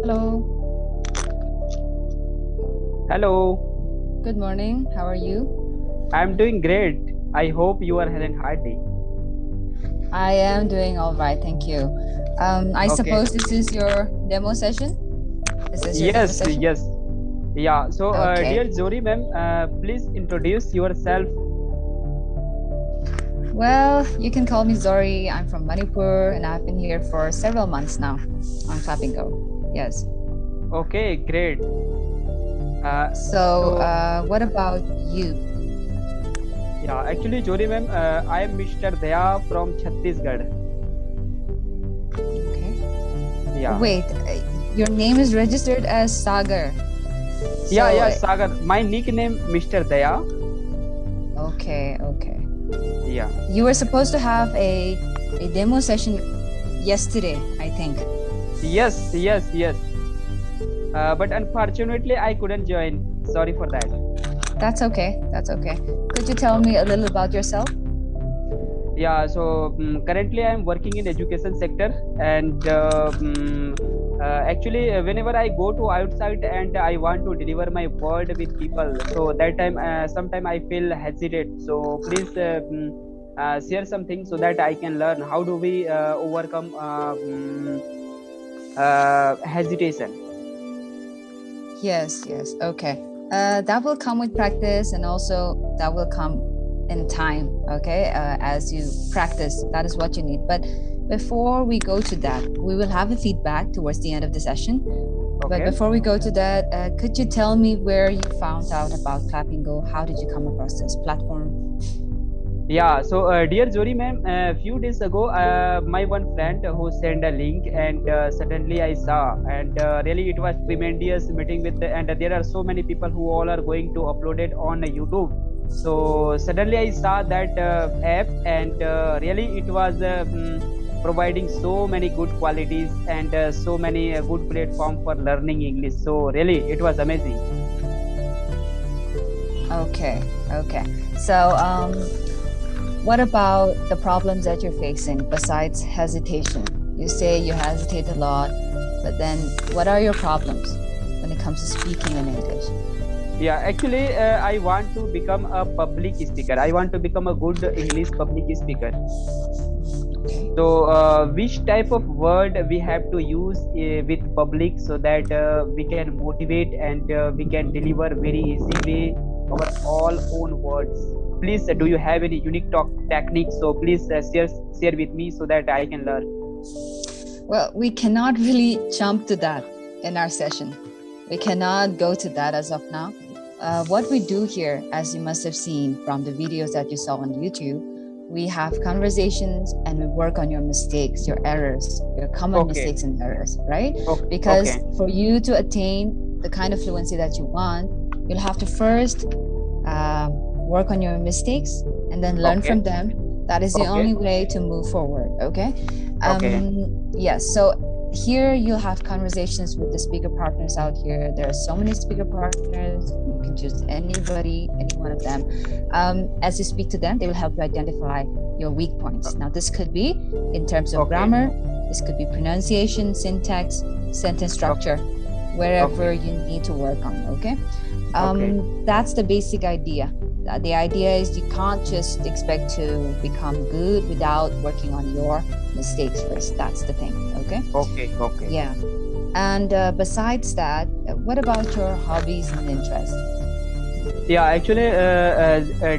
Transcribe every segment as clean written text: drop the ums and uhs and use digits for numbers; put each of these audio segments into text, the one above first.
Hello, Hello, good morning. How are you? I'm doing great. I hope you are having hard day. I am doing all right, thank you. I Okay. suppose this is your demo session? Is this your demo Yes, session? yes. Yeah. So, Okay. dear Zori ma'am, please introduce yourself. Well, you can call me Zori. I'm from Manipur and I've been here for several months now on Clap and Go. Yes. Okay, great. Uh, So, so, what about you? yeah, actually, Zori ma'am, I am Mr. Daya from Chhattisgarh. Okay. Yeah. Wait, your name is registered as Sagar. Yeah, So, yeah, Sagar. My nickname, Mr. Daya. okay. Yeah. You were supposed to have a demo session yesterday, I think. Yes, yes, yes. But unfortunately, I couldn't join. Sorry for that. That's okay. That's okay. Could you tell me Okay. a little about yourself? Yeah, so currently I'm working in education sector, and actually whenever I go to outside and I want to deliver my word with people, so that time sometime I feel hesitate. So please share something so that I can learn how do we overcome hesitation. Yes. Okay. That will come with practice and also that will come in time, okay? As you practice, that is what you need. But before we go to that, we will have a feedback towards the end of the session. But Okay. before we go to that, could you tell me where you found out about Clapping Go? How did you come across this platform? Yeah, so dear Zori ma'am, a few days ago, my one friend who sent a link, and suddenly I saw, and really it was tremendous meeting with, and there are so many people who all are going to upload it on YouTube. So suddenly I saw that app, and really it was providing so many good qualities and so many good platform for learning English. So really it was amazing. Okay. So, what about the problems that you're facing besides hesitation? You say you hesitate a lot, but then what are your problems when it comes to speaking in English? Yeah, actually, I want to become a public speaker. I want to become a good English public speaker. Okay. So, which type of word we have to use with public so that we can motivate and we can deliver very easily our all own words. Please, do you have any unique talk techniques? So please share with me so that I can learn. Well, we cannot really jump to that in our session. We cannot go to that as of now. What we do here, as you must have seen from the videos that you saw on YouTube, we have conversations and we work on your mistakes, your errors, your common Okay, mistakes and errors, right? okay, Because okay, for you to attain the kind of fluency that you want, you'll have to first work on your mistakes and then learn okay, from them. That is the okay, only way to move forward, okay? okay, Yes, so here you'll have conversations with the speaker partners out here. There are so many speaker partners. You can choose anybody, any one of them. As you speak to them, they will help you identify your weak points. Now, this could be in terms of okay, grammar, this could be pronunciation, syntax, sentence structure, wherever okay, you need to work on, okay? okay. That's the basic idea. The idea is you can't just expect to become good without working on your mistakes first. That's the thing, okay? Okay, okay. Yeah. And besides that, what about your hobbies and interests? Yeah, actually,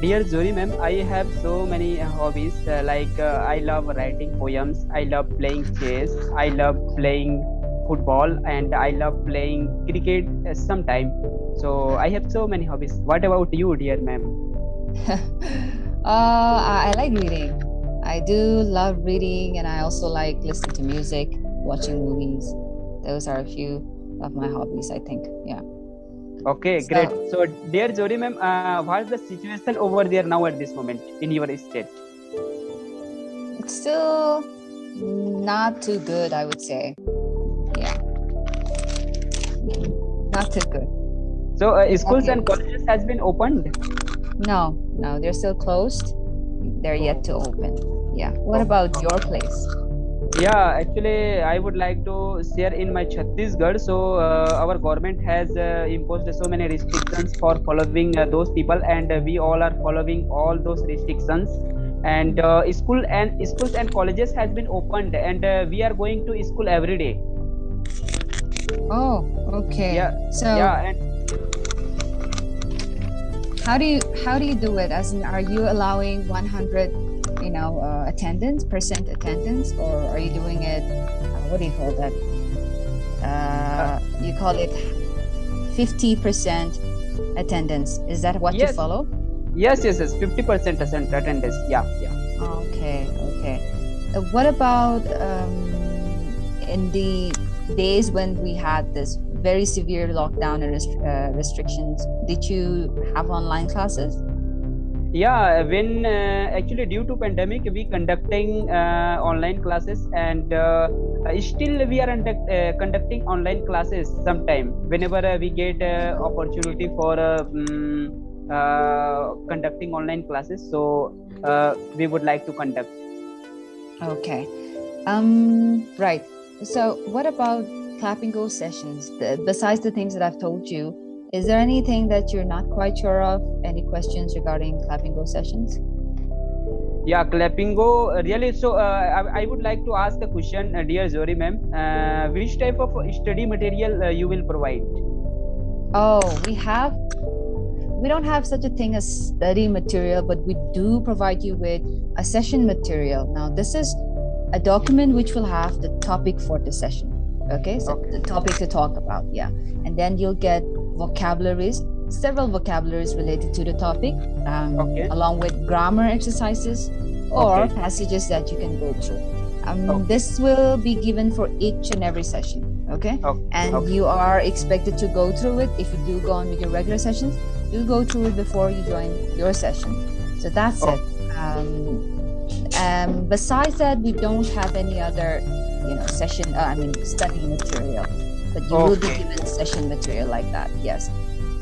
dear Zuri ma'am, I have so many hobbies. I love writing poems. I love playing chess. I love playing football, and I love playing cricket sometime. So I have so many hobbies. What about you, dear ma'am? I like reading. I do love reading, and I also like listening to music, watching movies. Those are a few of my hobbies, I think. Yeah. Okay, great. So So, dear Zori ma'am, what's the situation over there now at this moment in your state? it's still not too good, I would say. Yeah, not too good. So, schools Okay. and colleges has been opened. No, they're still closed. They're yet Oh, to open. Yeah. What okay, about your okay. place? Yeah, actually, I would like to share in my Chhattisgarh. So, our government has imposed so many restrictions for following those people, and we all are following all those restrictions. And schools and colleges has been opened, and we are going to school every day. Oh, okay. Yeah, So yeah, and how do you do it? As in, are you allowing 100, attendance, percent attendance, or are you doing it? What do you call that? uh, You call it 50% attendance. Is that what you yes, follow? yes. 50% attendance. Yeah, yeah. Okay, okay. What about in the days when we had this very severe lockdown and restrictions? Did you have online classes? Yeah, when actually due to pandemic we conducting online classes, and still we are conducting online classes sometime whenever we get opportunity for conducting online classes. So we would like to conduct. Okay. Right. So what about clap and go sessions? Besides the things that I've told you, is there anything that you're not quite sure of? Any questions regarding clap and go sessions? Yeah, clapping go really. So I would like to ask a question, dear Zori ma'am. Which type of study material you will provide? Oh, we don't have such a thing as study material, but we do provide you with a session material. Now, this is a document which will have the topic for the session. Okay, so Okay, the topic to talk about, yeah. And then you'll get vocabularies, several vocabularies related to the topic, okay, along with grammar exercises or okay, passages that you can go through. okay, This will be given for each and every session. Okay, okay, and okay. you are expected to go through it. If you do go on with your regular sessions, do go through it before you join your session. So that's Oh, it. Besides that, we don't have any other, session. Study material, but you will be okay, given session material like that. Yes.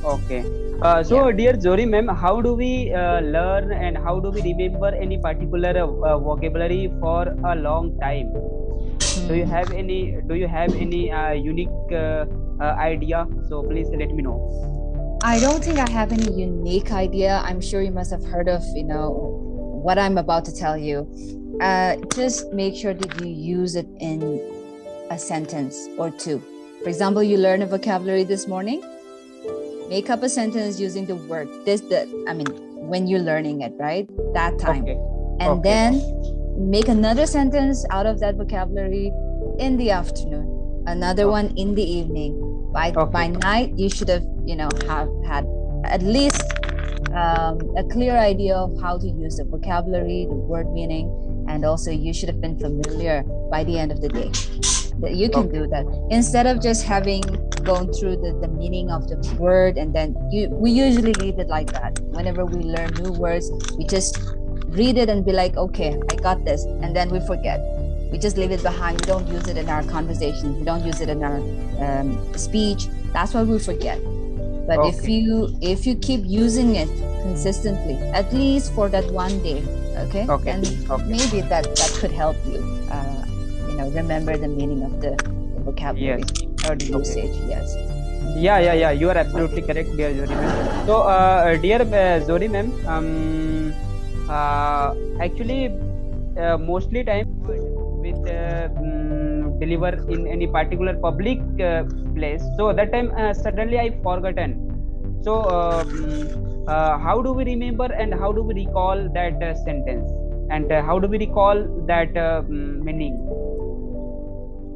okay. Yeah. So, dear Zori ma'am, how do we learn and how do we remember any particular vocabulary for a long time? Do you Hmm. have any? Do you have any unique idea? So please let me know. I don't think I have any unique idea. I'm sure you must have heard of, what I'm about to tell you. Just make sure that you use it in a sentence or two. For example, you learn a vocabulary this morning, make up a sentence using the word when you're learning it, right? That time. Okay, And okay, then make another sentence out of that vocabulary in the afternoon, another okay, one in the evening. By okay, night, you should have had at least a clear idea of how to use the vocabulary, the word meaning, and also you should have been familiar by the end of the day. That you can okay. do that instead of just having gone through the meaning of the word, and then we usually leave it like that. Whenever we learn new words, we just read it and be like, okay, I got this, and then we forget. We just leave it behind. We don't use it in our conversations. We don't use it in our speech. That's why we forget. But if Okay, you keep using it consistently, at least for that one day, okay, okay, then okay. maybe that could help you, remember the meaning of the vocabulary Yes. or the Okay. usage. Yes. Yeah. You are absolutely correct, dear Zori ma'am. So, dear Zori ma'am, actually, mostly time with deliver in any particular public place. So that time suddenly I forgotten. So, how do we remember and how do we recall that sentence? And how do we recall that meaning?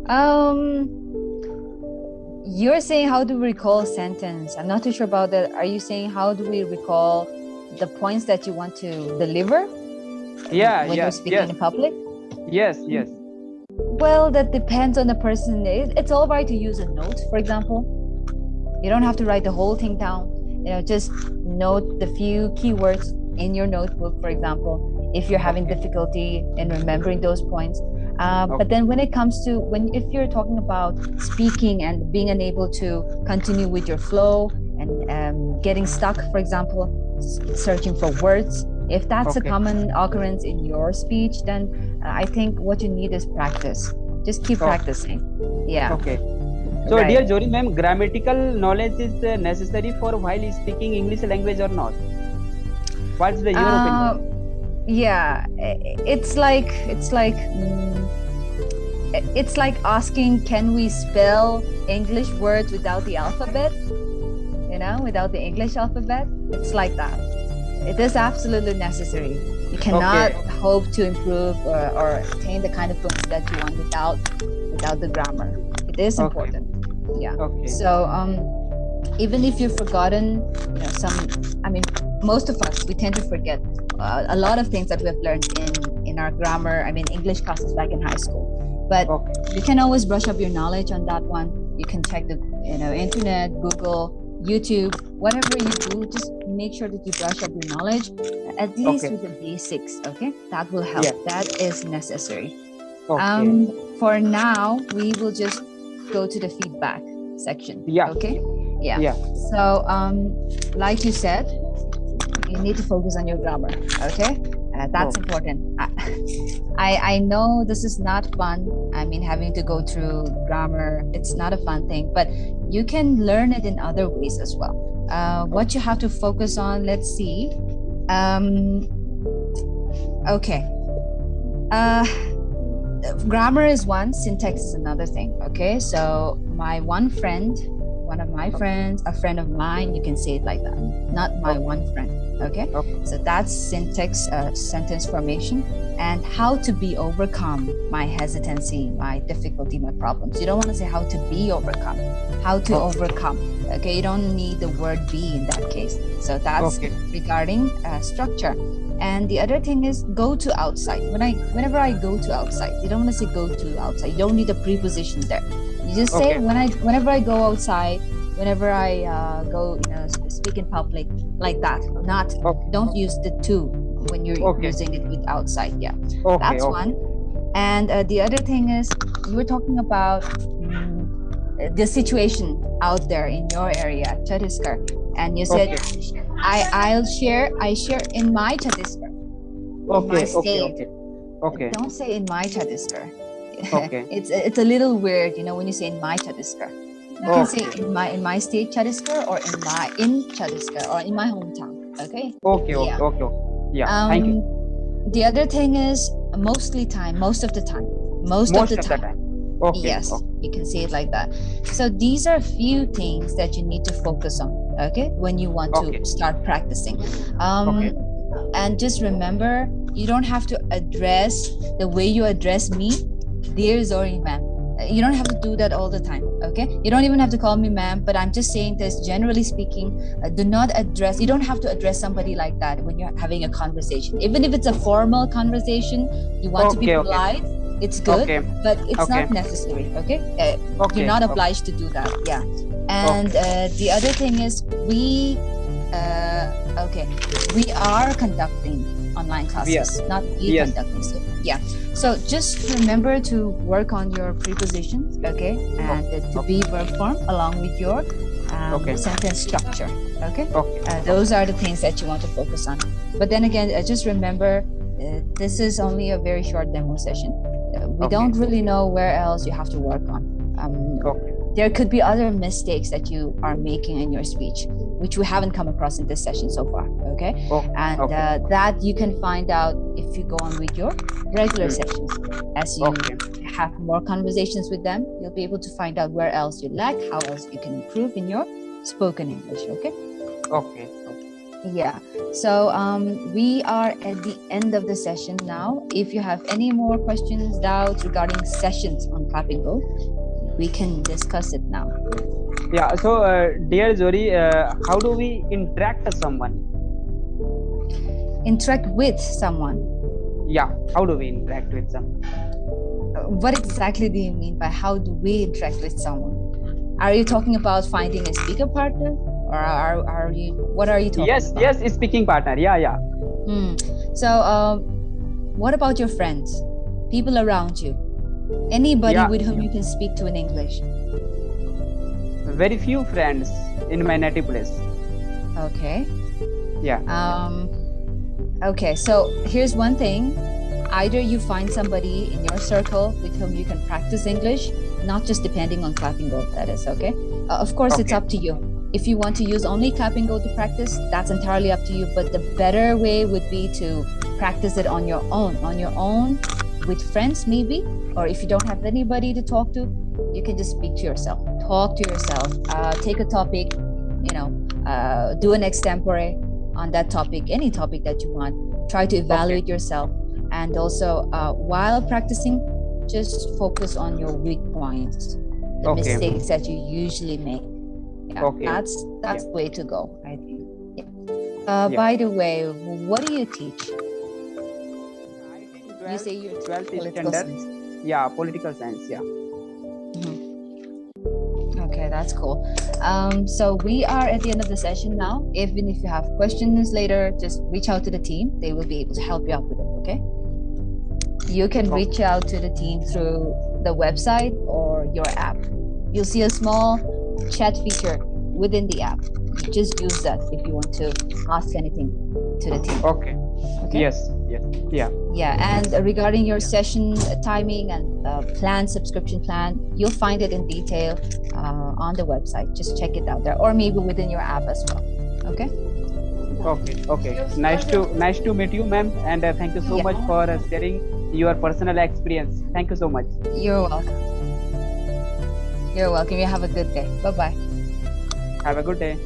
Um, you're saying how do we recall a sentence? I'm not too sure about that. Are you saying how do we recall the points that you want to deliver Yeah, when you're yes, speaking yes, in public? yes. Well, that depends on the person. It's all right to use a note, for example. You don't have to write the whole thing down. Just note the few keywords in your notebook, for example, if you're having Okay, difficulty in remembering those points. But okay, then when it comes to if you're talking about speaking and being unable to continue with your flow and getting stuck, for example, searching for words, if that's a okay, common occurrence in your speech, then I think what you need is practice. Just keep practicing. Yeah. Okay. So, Right. dear Zori ma'am, grammatical knowledge is necessary for while speaking English language or not? What's your opinion? Yeah, it's like asking, can we spell English words without the alphabet? Without the English alphabet? It's like that. It is absolutely necessary. You cannot hope to improve or attain the kind of fluency that you want without the grammar. It is important. Yeah. So even if you've forgotten, most of us, we tend to forget a lot of things that we have learned in our grammar, English classes back in high school. But you can always brush up your knowledge on that one. You can check the internet, Google, YouTube, whatever you do, just make sure that you brush up your knowledge, at least with the basics, okay? That will help. That is necessary. For now, we will just go to the feedback section. Okay? Yeah. So, like you said, you need to focus on your grammar, okay? That's important. I know this is not fun. Having to go through grammar, it's not a fun thing, but you can learn it in other ways as well. What you have to focus on, let's see. Grammar is one, syntax is another thing, okay? So one of my friends, a friend of mine, you can say it like that, not my one friend, okay? So that's syntax, sentence formation, and how to be overcome my hesitancy, my difficulty, my problems. You don't want to say how to be overcome, how to overcome, okay? You don't need the word be in that case. So that's regarding structure. And the other thing is go to outside. Whenever I go to outside, you don't want to say go to outside. You don't need a preposition there. You just say whenever I go outside, whenever I go, speak in public, like that. Don't use the to when you're using it with outside. Yeah, that's one. And the other thing is, you were talking about the situation out there in your area, Chhattisgarh, and you said I share in my Chhattisgarh, in my state. Don't say in my Chhattisgarh. It's a little weird, when you say in my Chhattisgarh. You can say in my state Chhattisgarh, or in Chhattisgarh, or in my hometown. Okay. Yeah. Thank you. The other thing is most of the time. Yes, you can say it like that. So these are a few things that you need to focus on, okay, when you want to start practicing. And just remember, you don't have to address the way you address me, dear Zori ma'am. You don't have to do that all the time, okay? You don't even have to call me ma'am, but I'm just saying this, generally speaking, you don't have to address somebody like that when you're having a conversation. Even if it's a formal conversation, you want to be polite, it's good, but it's not necessary, okay? You're not obliged to do that, yeah. And the other thing is, we are conducting online classes, not conducting. So, yeah. So just remember to work on your prepositions, okay, and to be verb form along with your sentence structure, okay. Those are the things that you want to focus on. But then again, just remember, this is only a very short demo session. We don't really know where else you have to work on. There could be other mistakes that you are making in your speech, which we haven't come across in this session so far, okay? And that you can find out if you go on with your regular sessions. As you have more conversations with them, you'll be able to find out where else you lack, how else you can improve in your spoken English, okay? Yeah, so we are at the end of the session now. If you have any more questions, doubts regarding sessions on Clapping Go, we can discuss it now. Yeah, so dear Zori, how do we interact with someone? Interact with someone? Yeah, how do we interact with someone? What exactly do you mean by how do we interact with someone? Are you talking about finding a speaker partner? Or what are you talking about? Yes, speaking partner, yeah. So what about your friends, people around you, anybody with whom you can speak to in English? Very few friends in my native place. Okay. Yeah. Okay, so here's one thing. either you find somebody in your circle with whom you can practice English, not just depending on Clapping Go, that is, okay? Of course, it's up to you. If you want to use only Clapping Go to practice, that's entirely up to you. But the better way would be to practice it on your own, with friends maybe, or if you don't have anybody to talk to, you can just speak to yourself, talk to yourself, take a topic, do an extempore on that topic, any topic that you want. Try to evaluate yourself, and also while practicing, just focus on your weak points, the mistakes that you usually make. That's the way to go, I think. By the way, what do you teach? You say you're 12th political standard. science. Yeah, political science. Yeah. Okay, that's cool. So we are at the end of the session now. Even if you have questions later, just reach out to the team. They will be able to help you out with it, okay? You can reach out to the team through the website or your app. You'll see a small chat feature within the app. You just use that if you want to ask anything to the team. Okay. Yes. Yeah. And regarding your session timing and plan, subscription plan, you'll find it in detail on the website. Just check it out there, or maybe within your app as well. Okay. Nice to meet you, ma'am, and thank you so much for sharing your personal experience. Thank you so much. You're welcome. You have a good day. Bye-bye. Have a good day.